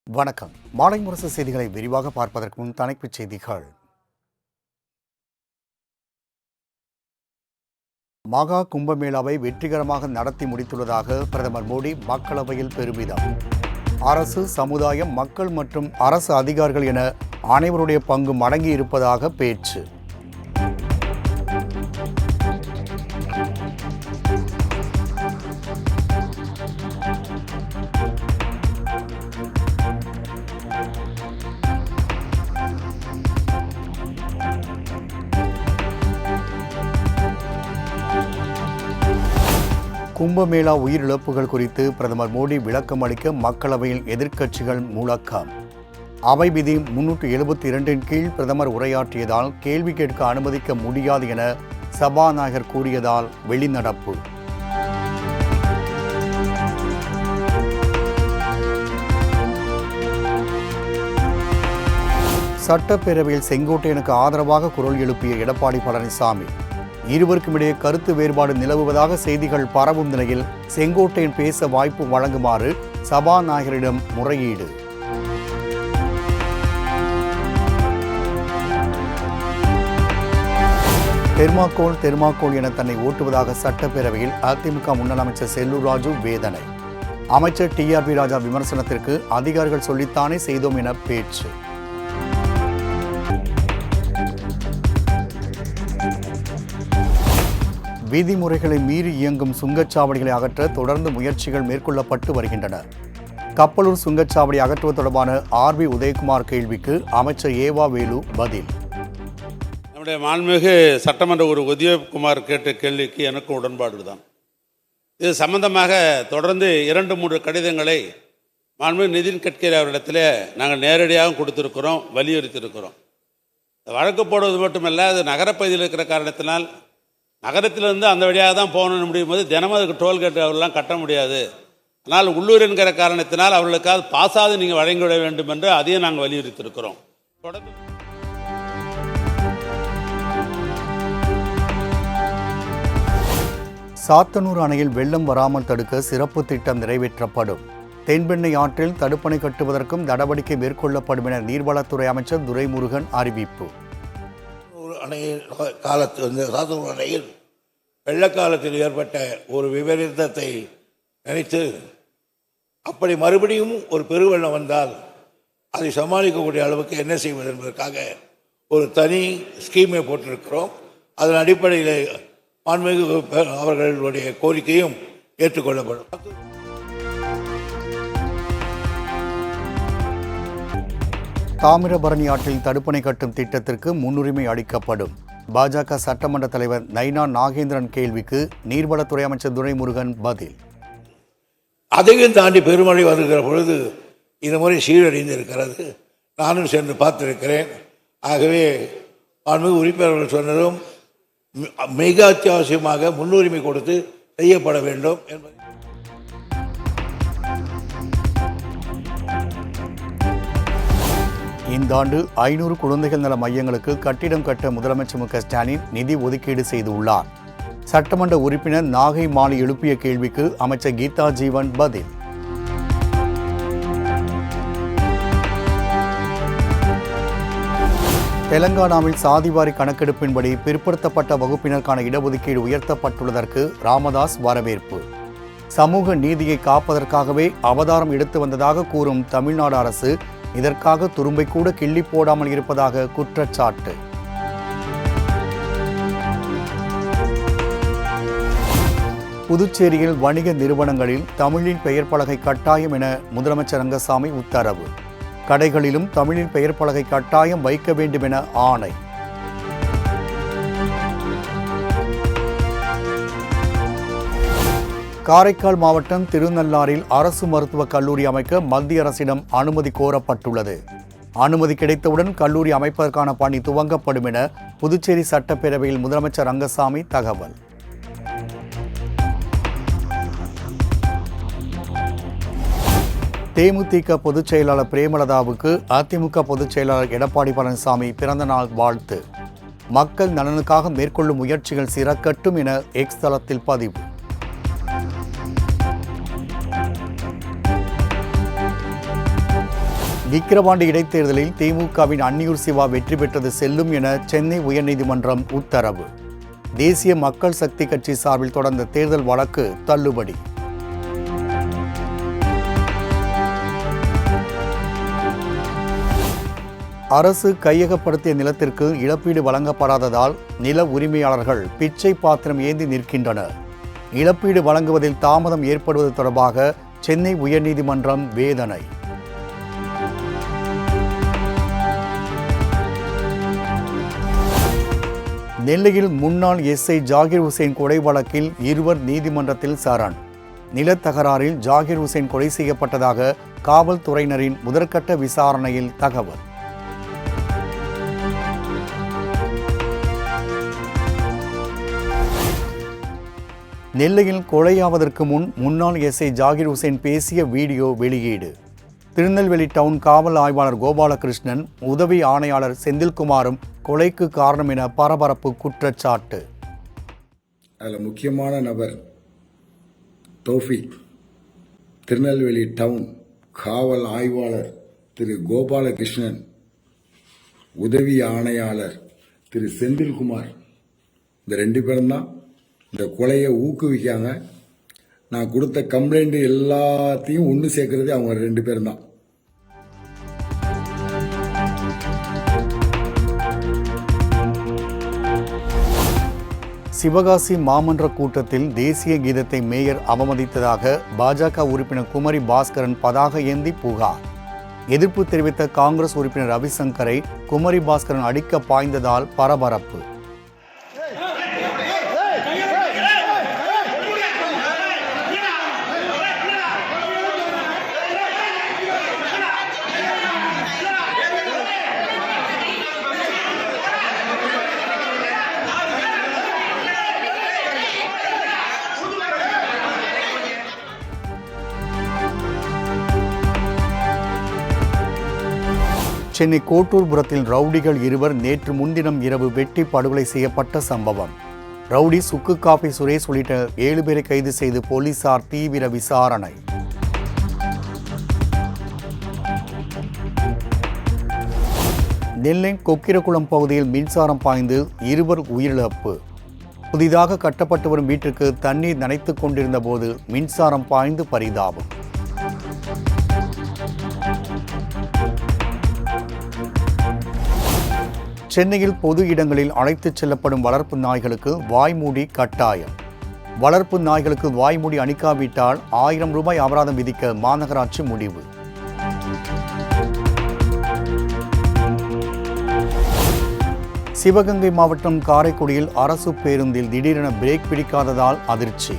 வணக்கம். மாலை முரசு செய்திகளை விரிவாக பார்ப்பதற்கு முன் தலைப்புச் செய்திகள். மகா கும்பமேளாவை வெற்றிகரமாக நடத்தி முடித்துள்ளதாக பிரதமர் மோடி மக்களவையில் பெருமிதம். அரசு, சமுதாயம், மக்கள் மற்றும் அரசு அதிகாரிகள் என அனைவருடைய பங்கும் அடங்கி இருப்பதாக பேச்சு. கும்பமேளா உயிரிழப்புகள் குறித்து பிரதமர் மோடி விளக்கம் அளிக்க மக்களவையில் எதிர்க்கட்சிகள் முழக்கம். அவை விதி 372 கீழ் பிரதமர் உரையாற்றியதால் கேள்வி கேட்க அனுமதிக்க முடியாது என சபாநாயகர் கூறியதால் வெளிநடப்பு. சட்டப்பேரவையில் செங்கோட்டையனுக்கு ஆதரவாக குரல் எழுப்பிய எடப்பாடி பழனிசாமி, இருவருக்கும் இடையே கருத்து வேறுபாடு நிலவுவதாக செய்திகள் பரவும் நிலையில் செங்கோட்டையன் பேச வாய்ப்பு வழங்குமாறு சபாநாயகரிடம் முறையீடு. தெர்மாக்கோல் என தன்னை ஓட்டுவதாக சட்டப்பேரவையில் அதிமுக முன்னாள் அமைச்சர் செல்லூர் ராஜு வேதனை. அமைச்சர் TRP ராஜா விமர்சனத்திற்கு அதிகாரிகள் சொல்லித்தானே செய்தோம் என பேச்சு. விதிமுறைகளை மீறி இயங்கும் சுங்கச்சாவடிகளை அகற்ற தொடர்ந்து முயற்சிகள் மேற்கொள்ளப்பட்டு வருகின்றன. கப்பலூர் சுங்கச்சாவடி அகற்றுவது தொடர்பான RB உதயகுமார் கேள்விக்கு அமைச்சர் ஏவா வேலு பதில். நம்முடைய மாண்புமிகு சட்டமன்ற உதயகுமார் கேட்ட கேள்விக்கு எனக்கு உடன்பாடு தான். இது சம்பந்தமாக தொடர்ந்து 2-3 கடிதங்களை மாண்புமிகு நிதின் கட்கரி அவரிடத்தில் நாங்கள் நேரடியாக கொடுத்திருக்கிறோம், வலியுறுத்தியிருக்கிறோம். வழக்கு போடுவது மட்டுமல்ல, அது நகரப்பகுதியில் இருக்கிற காரணத்தினால் நகரத்திலிருந்து அந்த வழியாக தான் போகணும்னு முடியும் போது தினமும் அதுக்கு டோல்கேட் அவர்களெலாம் கட்ட முடியாது. ஆனால் உள்ளூர் என்கிற காரணத்தினால் அவர்களுக்காக பாசாது நீங்கள் வழங்கிவிட வேண்டும் என்று அதையும் நாங்கள் வலியுறுத்தியிருக்கிறோம். தொடர்ந்து சாத்தனூர் அணையில் வெள்ளம் வராமல் தடுக்க சிறப்பு திட்டம் நிறைவேற்றப்படும். தென்பெண்ணை ஆற்றில் தடுப்பணை கட்டுவதற்கும் நடவடிக்கை மேற்கொள்ளப்படும் என நீர்வளத்துறை அமைச்சர் துரைமுருகன் அறிவிப்பு. சாத்தனூர் அணையில் வெள்ளக்காலத்தில் ஏற்பட்ட ஒரு விபரீதத்தை நினைத்து அப்படி மறுபடியும் ஒரு பெருவெள்ளம் வந்தால் அதை சமாளிக்கக்கூடிய அளவுக்கு என்ன செய்வது என்பதற்காக ஒரு தனி ஸ்கீமை போட்டிருக்கிறோம். அதன் அடிப்படையில் மாண்புமிகு அவர்களுடைய கோரிக்கையும் ஏற்றுக்கொள்ளப்படும். தாமிரபரணி ஆற்றில் தடுப்பணை கட்டும் திட்டத்திற்கு முன்னுரிமை அளிக்கப்படும். பாஜக சட்டமன்ற தலைவர் நைனா நாகேந்திரன் கேள்விக்கு நீர்வளத்துறை அமைச்சர் துரைமுருகன் பதில். அதையும் தாண்டி பெருமழை வருகிற பொழுது இந்த முறை சீரடைந்து இருக்கிறது. நானும் சென்று பார்த்திருக்கிறேன். ஆகவே மாண்புமிகு உறுப்பினர்கள் சொன்னதும் மிக அத்தியாவசியமாக முன்னுரிமை கொடுத்து செய்யப்பட வேண்டும் என்பது. இந்த ஆண்டு 500 குழந்தைகள் நல மையங்களுக்கு கட்டிடம் கட்ட முதலமைச்சர் மு க ஸ்டாலின் நிதி ஒதுக்கீடு செய்துள்ளார். சட்டமன்ற உறுப்பினர் நாகை மாலி எழுப்பிய கேள்விக்கு அமைச்சர் கீதா ஜீவன் பதில். தெலங்கானாவில் சாதிவாரி கணக்கெடுப்பின்படி பிற்படுத்தப்பட்ட வகுப்பினருக்கான இடஒதுக்கீடு உயர்த்தப்பட்டுள்ளதற்கு ராமதாஸ் வரவேற்பு. சமூக நீதியை காப்பதற்காகவே அவதாரம் எடுத்து வந்ததாக கூறும் தமிழ்நாடு அரசு இதற்காக துரும்பை கூட கிள்ளி போடாமல் இருப்பதாக குற்றச்சாட்டு. புதுச்சேரியில் வணிக நிறுவனங்களில் தமிழின் பெயர் பலகை கட்டாயம் என முதலமைச்சர் ரங்கசாமி உத்தரவு. கடைகளிலும் தமிழின் பெயர் பலகை கட்டாயம் வைக்க வேண்டும் என ஆணை. காரைக்கால் மாவட்டம் திருநள்ளாறில் அரசு மருத்துவக் கல்லூரி அமைக்க மத்திய அரசிடம் அனுமதி கோரப்பட்டுள்ளது. அனுமதி கிடைத்தவுடன் கல்லூரி அமைப்பதற்கான பணி துவங்கப்படும் என புதுச்சேரி சட்டப்பேரவையில் முதலமைச்சர் ரங்கசாமி தகவல். தேமுதிக பொதுச் செயலாளர் பிரேமலதாவுக்கு அதிமுக பொதுச் செயலாளர் எடப்பாடி பழனிசாமி பிறந்தநாள் வாழ்த்து. மக்கள் நலனுக்காக மேற்கொள்ளும் முயற்சிகள் சிறக்கட்டும் என எக்ஸ் தளத்தில் பதிவு. விக்கிரவாண்டி இடைத்தேர்தலில் திமுகவின் அன்னியூர் சிவா வெற்றி பெற்றது செல்லும் என சென்னை உயர்நீதிமன்றம் உத்தரவு. தேசிய மக்கள் சக்தி கட்சி சார்பில் தொடர்ந்த தேர்தல் வழக்கு தள்ளுபடி. அரசு கையகப்படுத்திய நிலத்திற்கு இழப்பீடு வழங்கப்படாததால் நில உரிமையாளர்கள் பிச்சை பாத்திரம் ஏந்தி நிற்கின்றனர். இழப்பீடு வழங்குவதில் தாமதம் ஏற்படுவது தொடர்பாக சென்னை உயர்நீதிமன்றம் வேதனை. நெல்லையில் முன்னாள் எஸ்ஐ ஜாகிர் ஹுசைன் கொலை வழக்கில் இருவர் நீதிமன்றத்தில் சரண். நிலத்தகராறில் ஜாகிர் ஹுசைன் கொலை செய்யப்பட்டதாக காவல்துறையினரின் முதற்கட்ட விசாரணையில் தகவல். நெல்லையில் கொலையாவதற்கு முன் முன்னாள் எஸ்ஐ ஜாகிர் ஹுசைன் பேசிய வீடியோ வெளியீடு. திருநெல்வேலி டவுன் காவல் ஆய்வாளர் கோபாலகிருஷ்ணன், உதவி ஆணையாளர் செந்தில்குமாரும் கொலைக்கு காரணம் என பரபரப்பு குற்றச்சாட்டு. அதில் முக்கியமான நபர் தௌஃபிக், திருநெல்வேலி டவுன் காவல் ஆய்வாளர் திரு கோபாலகிருஷ்ணன், உதவி ஆணையாளர் திரு செந்தில்குமார், இந்த 2 பேரும் தான் இந்த கொலையை ஊக்குவிக்காங்க. நான் கொடுத்த கம்ப்ளைண்ட் எல்லாத்தையும் ஒன்று சேர்க்கறது அவங்க 2 பேரும் தான். சிவகாசி மாமன்ற கூட்டத்தில் தேசிய கீதத்தை மேயர் அவமதித்ததாக பாஜக உறுப்பினர் குமரி பாஸ்கரன் பதாக ஏந்தி புகார். எதிர்ப்பு தெரிவித்த காங்கிரஸ் உறுப்பினர் ரவிசங்கரை குமரி பாஸ்கரன் அடிக்க பாய்ந்ததால் பரபரப்பு. சென்னை கோட்டூர்புரத்தில் ரவுடிகள் 2 நேற்று முன்தினம் இரவு வெட்டி படுகொலை செய்யப்பட்ட சம்பவம். ரவுடி சுக்கு காப்பி சுரேஷ் உள்ளிட்ட 7 பேரை கைது செய்து போலீசார் தீவிர விசாரணை. நெல்லை கொக்கிரகுளம் பகுதியில் மின்சாரம் பாய்ந்து 2 உயிரிழப்பு. புதிதாக கட்டப்பட்டு வரும் வீட்டிற்கு தண்ணீர் நனைத்துக் கொண்டிருந்த போது மின்சாரம் பாய்ந்து பரிதாபம். சென்னையில் பொது இடங்களில் அழைத்துச் செல்லப்படும் வளர்ப்பு நாய்களுக்கு வாய்மூடி கட்டாயம். வளர்ப்பு நாய்களுக்கு வாய்மூடி அணிக்காவிட்டால் 1000 ரூபாய் அபராதம் விதிக்க மாநகராட்சி முடிவு. சிவகங்கை மாவட்டம் காரைக்குடியில் அரசு பேருந்தில் திடீரென பிரேக் பிடிக்காததால் அதிர்ச்சி.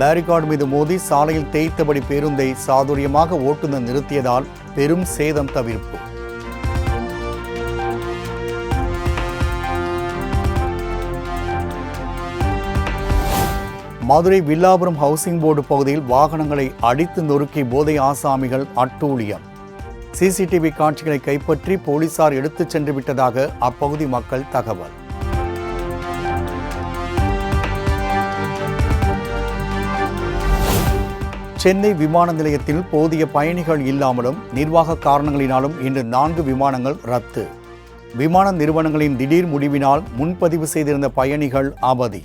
பேரிகார்டு மீது மோதி சாலையில் தேய்த்தபடி பேருந்தை சாதுரியமாக ஓட்டுநர் நிறுத்தியதால் பெரும் சேதம் தவிர்ப்பு. மதுரை வில்லாபுரம் ஹவுசிங் போர்டு பகுதியில் வாகனங்களை அடித்து நொறுக்கி போதை ஆசாமிகள் அட்டூழியம். சிசிடிவி காட்சிகளை கைப்பற்றி போலீசார் எடுத்துச் சென்று விட்டதாக அப்பகுதி மக்கள் தகவல். சென்னை விமான நிலையத்தில் போதிய பயணிகள் இல்லாமலும் நிர்வாக காரணங்களினாலும் இன்று 4 விமானங்கள் ரத்து. விமான நிறுவனங்களின் திடீர் முடிவினால் முன்பதிவு செய்திருந்த பயணிகள் அவதி.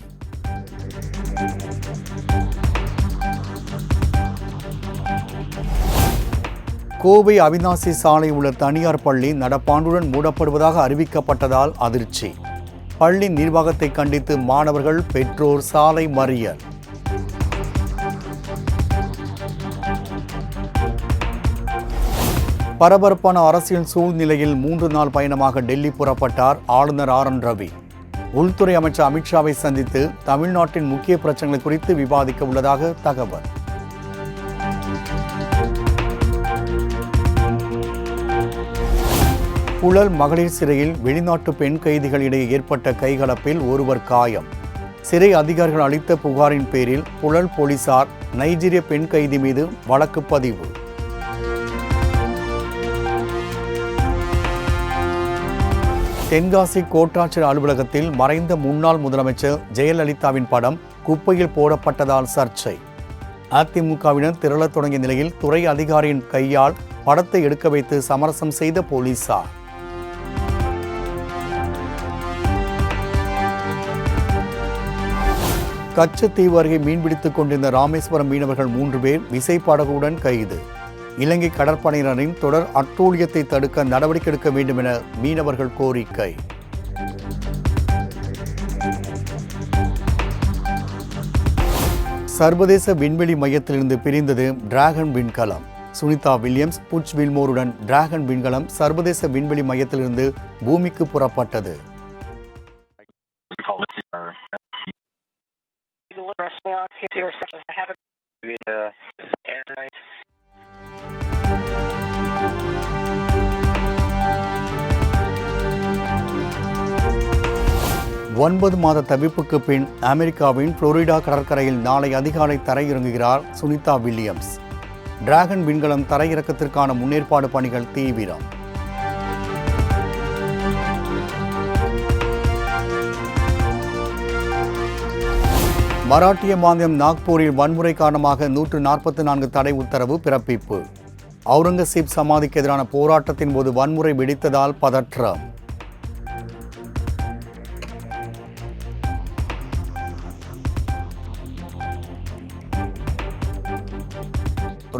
கோவை அவிநாசி சாலை உள்ள தனியார் பள்ளி நடப்பாண்டுடன் மூடப்படுவதாக அறிவிக்கப்பட்டதால் அதிர்ச்சி. பள்ளி நிர்வாகத்தை கண்டித்து மாணவர்கள், பெற்றோர் சாலை மறியல். பரபரப்பான அரசியல் சூழ்நிலையில் 3 நாள் பயணமாக டெல்லி புறப்பட்டார் ஆளுநர் RN ரவி. உள்துறை அமைச்சர் அமித்ஷாவை சந்தித்து தமிழ்நாட்டின் முக்கிய பிரச்சனைகள் குறித்து விவாதிக்க உள்ளதாக தகவல். புழல் மகளிர் சிறையில் வெளிநாட்டு பெண் கைதிகளிடையே ஏற்பட்ட கைகலப்பில் ஒருவர் காயம். சிறை அதிகாரிகள் அளித்த புகாரின் பேரில் புழல் போலீசார் நைஜீரிய பெண் கைதி மீது வழக்கு பதிவு. தென்காசி கோட்டாட்சியர் அலுவலகத்தில் மறைந்த முன்னாள் முதலமைச்சர் ஜெயலலிதாவின் படம் குப்பையில் போடப்பட்டதால் சர்ச்சை. அதிமுகவினர் திரளத் தொடங்கிய நிலையில் துறை அதிகாரியின் கையால் படத்தை எடுக்க வைத்து சமரசம் செய்த போலீசார். கச்சத்தீவு அருகே மீன்பிடித்துக் கொண்டிருந்த ராமேஸ்வரம் மீனவர்கள் 3 பேர் விசைப்படகுடன் கைது. இலங்கை கடற்படையினரின் தொடர் அட்டூழியத்தை தடுக்க நடவடிக்கை எடுக்க வேண்டும் என மீனவர்கள் கோரிக்கை. சர்வதேச விண்வெளி மையத்திலிருந்து பிரிந்தது டிராகன் விண்கலம். சுனிதா வில்லியம்ஸ், புட்ச் வில்மோருடன் டிராகன் விண்கலம் சர்வதேச விண்வெளி மையத்திலிருந்து பூமிக்கு புறப்பட்டது. ஒன்பது மாத தவிப்புக்கு பின் அமெரிக்காவின் புளோரிடா கடற்கரையில் நாளை அதிகாலை தரையிறங்குகிறார் சுனிதா வில்லியம்ஸ். டிராகன் விண்கலம் தரையிறக்கத்திற்கான முன்னேற்பாடு பணிகள் தீவிரம். மராட்டிய மாநிலம் நாக்பூரில் வன்முறை காரணமாக 144 தடை உத்தரவு பிறப்பிப்பு. அவுரங்கசீப் சமாதிக்கு எதிரான போராட்டத்தின் போது வன்முறை வெடித்ததால் பதற்றம்.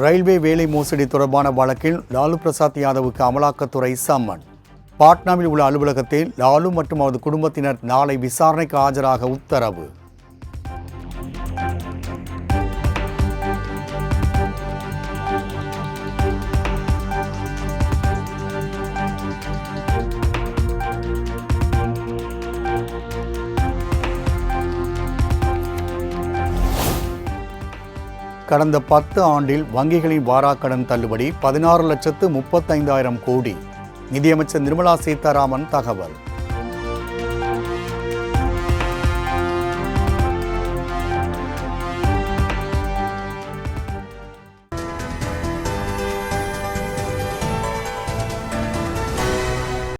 ரயில்வே வேலை மோசடி தொடர்பான வழக்கில் லாலு பிரசாத் யாதவுக்கு அமலாக்கத்துறை சம்மன். பாட்னாவில் உள்ள அலுவலகத்தில் லாலு மற்றும் அவரது குடும்பத்தினர் நாளை விசாரணைக்கு ஆஜராக உத்தரவு. கடந்த 10 ஆண்டில் வங்கிகளின் வாராக்கடன் தள்ளுபடி 16,35,000 கோடி. நிதியமைச்சர் நிர்மலா சீதாராமன் தகவல்.